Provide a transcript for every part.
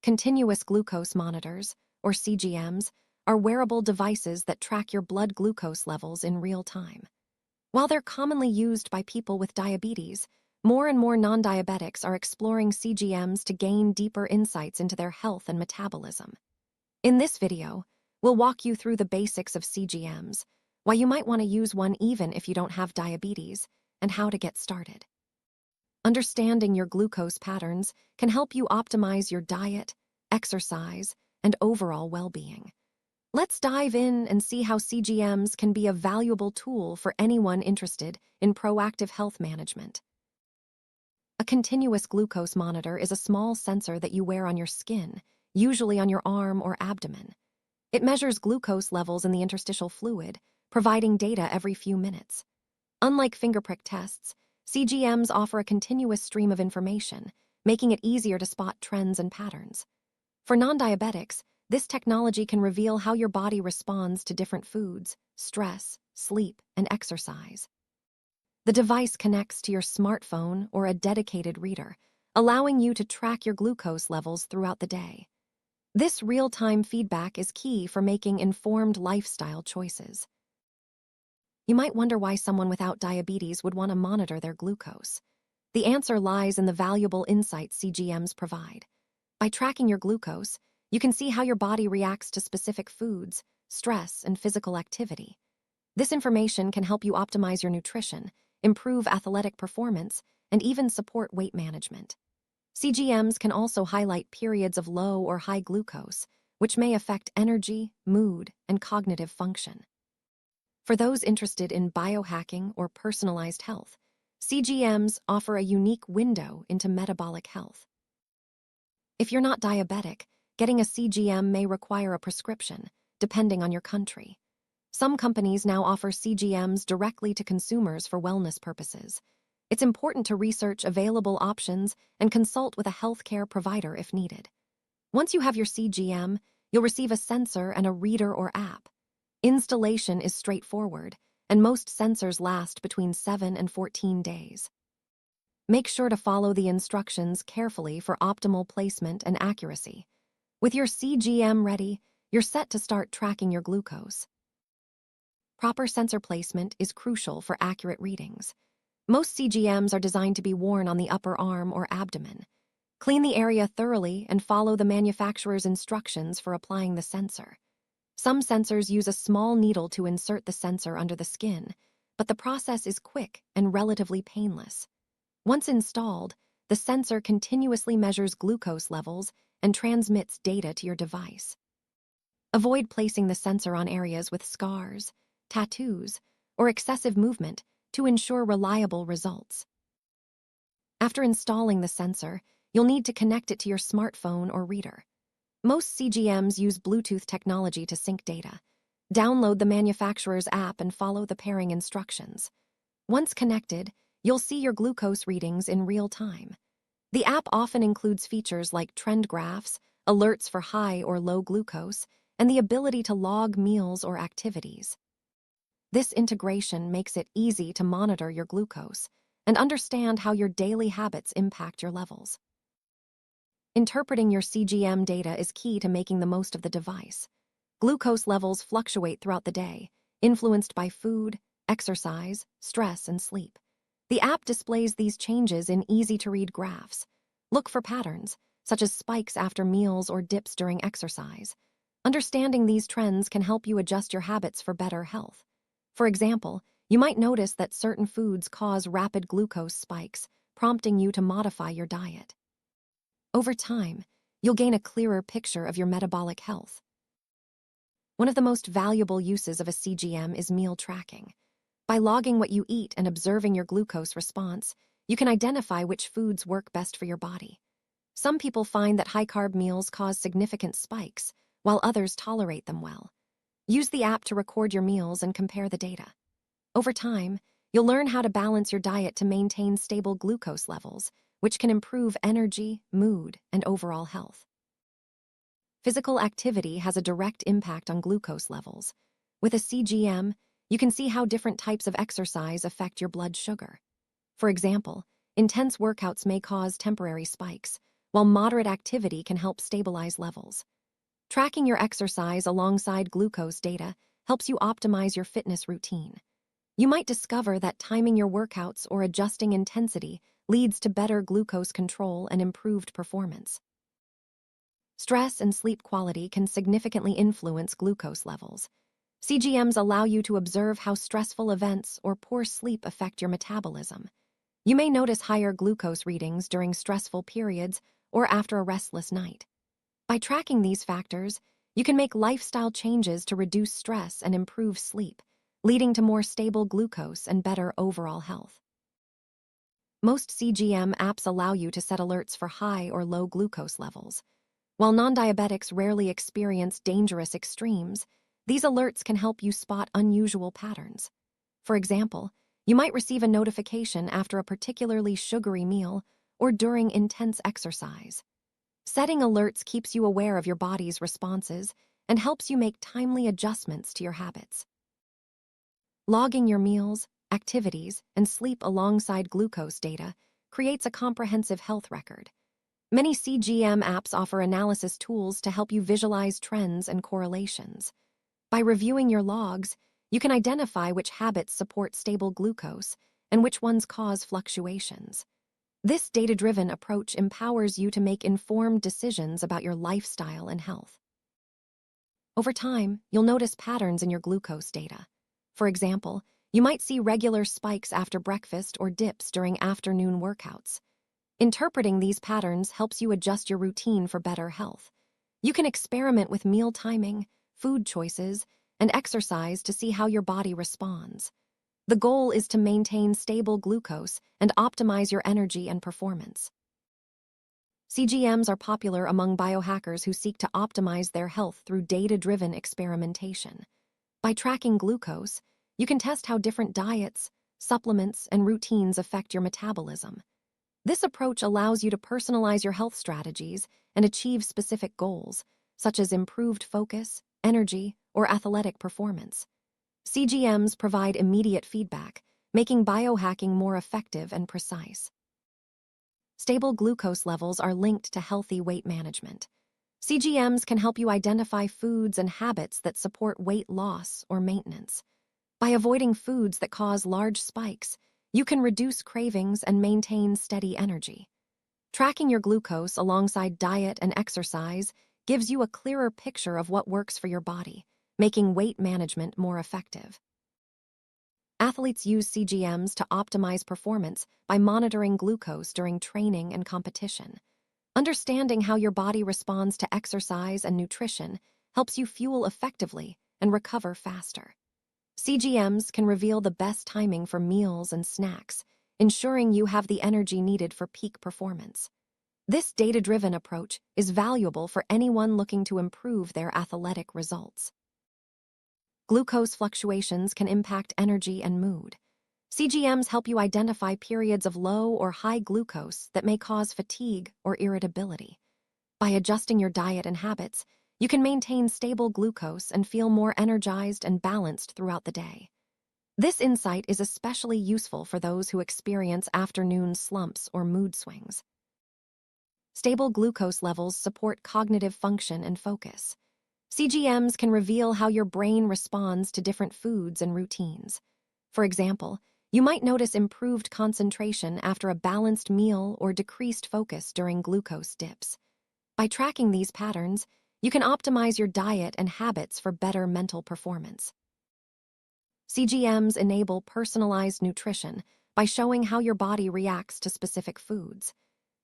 Continuous Glucose Monitors, or CGMs, are wearable devices that track your blood glucose levels in real time. While they're commonly used by people with diabetes, more and more non-diabetics are exploring CGMs to gain deeper insights into their health and metabolism. In this video, we'll walk you through the basics of CGMs, why you might want to use one even if you don't have diabetes, and how to get started. Understanding your glucose patterns can help you optimize your diet, exercise, and overall well-being. Let's dive in and see how CGMs can be a valuable tool for anyone interested in proactive health management. A continuous glucose monitor is a small sensor that you wear on your skin, usually on your arm or abdomen. It measures glucose levels in the interstitial fluid, providing data every few minutes. Unlike finger prick tests, CGMs offer a continuous stream of information, making it easier to spot trends and patterns. For non-diabetics, this technology can reveal how your body responds to different foods, stress, sleep, and exercise. The device connects to your smartphone or a dedicated reader, allowing you to track your glucose levels throughout the day. This real-time feedback is key for making informed lifestyle choices. You might wonder why someone without diabetes would want to monitor their glucose. The answer lies in the valuable insights CGMs provide. By tracking your glucose, you can see how your body reacts to specific foods, stress, and physical activity. This information can help you optimize your nutrition, improve athletic performance, and even support weight management. CGMs can also highlight periods of low or high glucose, which may affect energy, mood, and cognitive function. For those interested in biohacking or personalized health, CGMs offer a unique window into metabolic health. If you're not diabetic, getting a CGM may require a prescription, depending on your country. Some companies now offer CGMs directly to consumers for wellness purposes. It's important to research available options and consult with a healthcare provider if needed. Once you have your CGM, you'll receive a sensor and a reader or app. Installation is straightforward, and most sensors last between 7 and 14 days. Make sure to follow the instructions carefully for optimal placement and accuracy. With your CGM ready, you're set to start tracking your glucose. Proper sensor placement is crucial for accurate readings. Most CGMs are designed to be worn on the upper arm or abdomen. Clean the area thoroughly and follow the manufacturer's instructions for applying the sensor. Some sensors use a small needle to insert the sensor under the skin, but the process is quick and relatively painless. Once installed, the sensor continuously measures glucose levels and transmits data to your device. Avoid placing the sensor on areas with scars, tattoos, or excessive movement to ensure reliable results. After installing the sensor, you'll need to connect it to your smartphone or reader. Most CGMs use Bluetooth technology to sync data. Download the manufacturer's app and follow the pairing instructions. Once connected, you'll see your glucose readings in real time. The app often includes features like trend graphs, alerts for high or low glucose, and the ability to log meals or activities. This integration makes it easy to monitor your glucose and understand how your daily habits impact your levels. Interpreting your CGM data is key to making the most of the device. Glucose levels fluctuate throughout the day, influenced by food, exercise, stress, and sleep. The app displays these changes in easy-to-read graphs. Look for patterns, such as spikes after meals or dips during exercise. Understanding these trends can help you adjust your habits for better health. For example, you might notice that certain foods cause rapid glucose spikes, prompting you to modify your diet. Over time, you'll gain a clearer picture of your metabolic health. One of the most valuable uses of a CGM is meal tracking. By logging what you eat and observing your glucose response, you can identify which foods work best for your body. Some people find that high-carb meals cause significant spikes, while others tolerate them well. Use the app to record your meals and compare the data. Over time, you'll learn how to balance your diet to maintain stable glucose levels, which can improve energy, mood, and overall health. Physical activity has a direct impact on glucose levels. With a CGM, you can see how different types of exercise affect your blood sugar. For example, intense workouts may cause temporary spikes, while moderate activity can help stabilize levels. Tracking your exercise alongside glucose data helps you optimize your fitness routine. You might discover that timing your workouts or adjusting intensity leads to better glucose control and improved performance. Stress and sleep quality can significantly influence glucose levels. CGMs allow you to observe how stressful events or poor sleep affect your metabolism. You may notice higher glucose readings during stressful periods or after a restless night. By tracking these factors, you can make lifestyle changes to reduce stress and improve sleep, leading to more stable glucose and better overall health. Most CGM apps allow you to set alerts for high or low glucose levels. While non-diabetics rarely experience dangerous extremes, these alerts can help you spot unusual patterns. For example, you might receive a notification after a particularly sugary meal or during intense exercise. Setting alerts keeps you aware of your body's responses and helps you make timely adjustments to your habits. Logging your meals, activities, and sleep alongside glucose data creates a comprehensive health record. Many CGM apps offer analysis tools to help you visualize trends and correlations. By reviewing your logs, you can identify which habits support stable glucose and which ones cause fluctuations. This data-driven approach empowers you to make informed decisions about your lifestyle and health. Over time, you'll notice patterns in your glucose data. For example, you might see regular spikes after breakfast or dips during afternoon workouts. Interpreting these patterns helps you adjust your routine for better health. You can experiment with meal timing, food choices, and exercise to see how your body responds. The goal is to maintain stable glucose and optimize your energy and performance. CGMs are popular among biohackers who seek to optimize their health through data-driven experimentation. By tracking glucose, you can test how different diets, supplements, and routines affect your metabolism. This approach allows you to personalize your health strategies and achieve specific goals, such as improved focus, energy, or athletic performance. CGMs provide immediate feedback, making biohacking more effective and precise. Stable glucose levels are linked to healthy weight management. CGMs can help you identify foods and habits that support weight loss or maintenance. By avoiding foods that cause large spikes, you can reduce cravings and maintain steady energy. Tracking your glucose alongside diet and exercise gives you a clearer picture of what works for your body, making weight management more effective. Athletes use CGMs to optimize performance by monitoring glucose during training and competition. Understanding how your body responds to exercise and nutrition helps you fuel effectively and recover faster. CGMs can reveal the best timing for meals and snacks, ensuring you have the energy needed for peak performance. This data-driven approach is valuable for anyone looking to improve their athletic results. Glucose fluctuations can impact energy and mood. CGMs help you identify periods of low or high glucose that may cause fatigue or irritability. By adjusting your diet and habits, you can maintain stable glucose and feel more energized and balanced throughout the day. This insight is especially useful for those who experience afternoon slumps or mood swings. Stable glucose levels support cognitive function and focus. CGMs can reveal how your brain responds to different foods and routines. For example, you might notice improved concentration after a balanced meal or decreased focus during glucose dips. By tracking these patterns, you can optimize your diet and habits for better mental performance. CGMs enable personalized nutrition by showing how your body reacts to specific foods.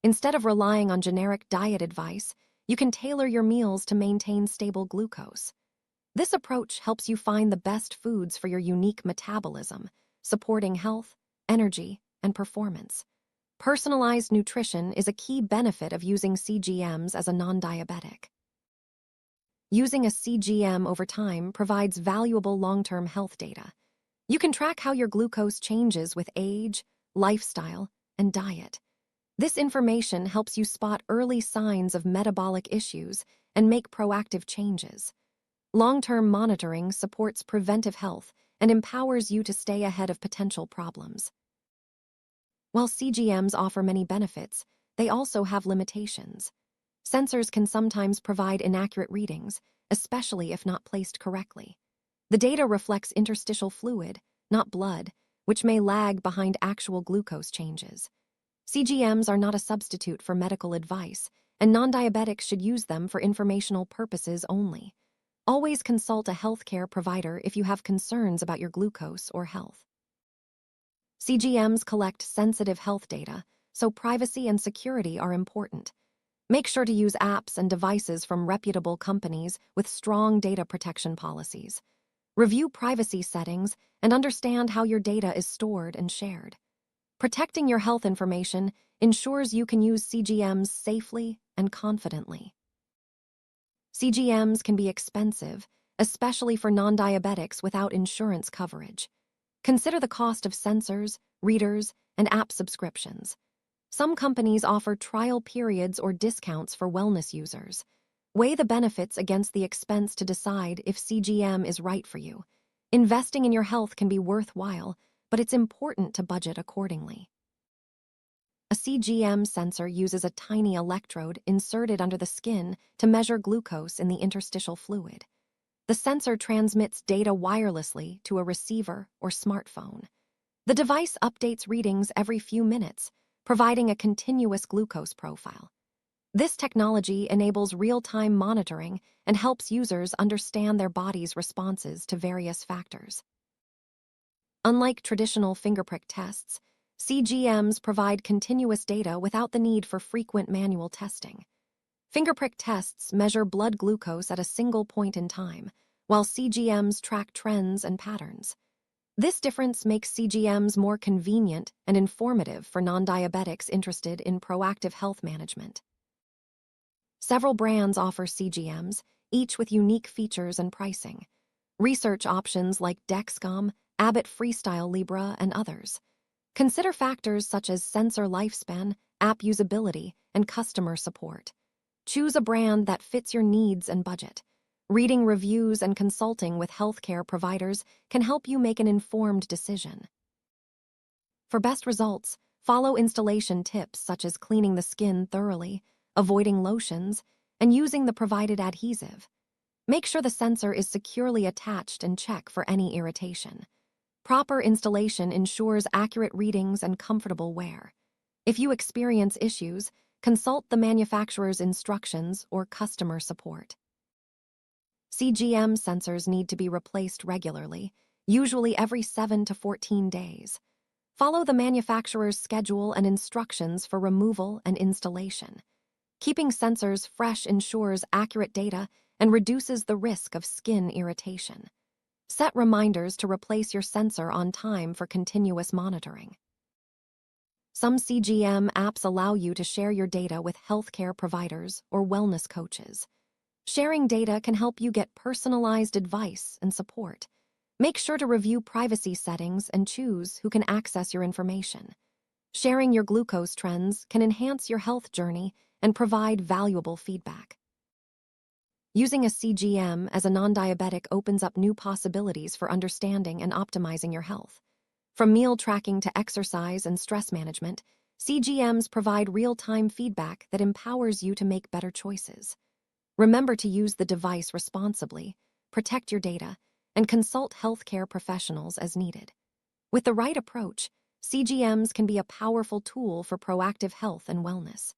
Instead of relying on generic diet advice, you can tailor your meals to maintain stable glucose. This approach helps you find the best foods for your unique metabolism, supporting health, energy, and performance. Personalized nutrition is a key benefit of using CGMs as a non-diabetic. Using a CGM over time provides valuable long-term health data. You can track how your glucose changes with age, lifestyle, and diet. This information helps you spot early signs of metabolic issues and make proactive changes. Long-term monitoring supports preventive health and empowers you to stay ahead of potential problems. While CGMs offer many benefits, they also have limitations. Sensors can sometimes provide inaccurate readings, especially if not placed correctly. The data reflects interstitial fluid, not blood, which may lag behind actual glucose changes. CGMs are not a substitute for medical advice, and non-diabetics should use them for informational purposes only. Always consult a healthcare provider if you have concerns about your glucose or health. CGMs collect sensitive health data, so privacy and security are important. Make sure to use apps and devices from reputable companies with strong data protection policies. Review privacy settings and understand how your data is stored and shared. Protecting your health information ensures you can use CGMs safely and confidently. CGMs can be expensive, especially for non-diabetics without insurance coverage. Consider the cost of sensors, readers, and app subscriptions. Some companies offer trial periods or discounts for wellness users. Weigh the benefits against the expense to decide if CGM is right for you. Investing in your health can be worthwhile, but it's important to budget accordingly. A CGM sensor uses a tiny electrode inserted under the skin to measure glucose in the interstitial fluid. The sensor transmits data wirelessly to a receiver or smartphone. The device updates readings every few minutes, providing a continuous glucose profile. This technology enables real-time monitoring and helps users understand their body's responses to various factors. Unlike traditional finger prick tests, CGMs provide continuous data without the need for frequent manual testing. Finger prick tests measure blood glucose at a single point in time, while CGMs track trends and patterns. This difference makes CGMs more convenient and informative for non-diabetics interested in proactive health management. Several brands offer CGMs, each with unique features and pricing. Research options like Dexcom, Abbott Freestyle Libre, and others. Consider factors such as sensor lifespan, app usability, and customer support. Choose a brand that fits your needs and budget. Reading reviews and consulting with healthcare providers can help you make an informed decision. For best results, follow installation tips such as cleaning the skin thoroughly, avoiding lotions, and using the provided adhesive. Make sure the sensor is securely attached and check for any irritation. Proper installation ensures accurate readings and comfortable wear. If you experience issues, consult the manufacturer's instructions or customer support. CGM sensors need to be replaced regularly, usually every 7 to 14 days. Follow the manufacturer's schedule and instructions for removal and installation. Keeping sensors fresh ensures accurate data and reduces the risk of skin irritation. Set reminders to replace your sensor on time for continuous monitoring. Some CGM apps allow you to share your data with healthcare providers or wellness coaches. Sharing data can help you get personalized advice and support. Make sure to review privacy settings and choose who can access your information. Sharing your glucose trends can enhance your health journey and provide valuable feedback. Using a CGM as a non-diabetic opens up new possibilities for understanding and optimizing your health. From meal tracking to exercise and stress management, CGMs provide real-time feedback that empowers you to make better choices. Remember to use the device responsibly, protect your data, and consult healthcare professionals as needed. With the right approach, CGMs can be a powerful tool for proactive health and wellness.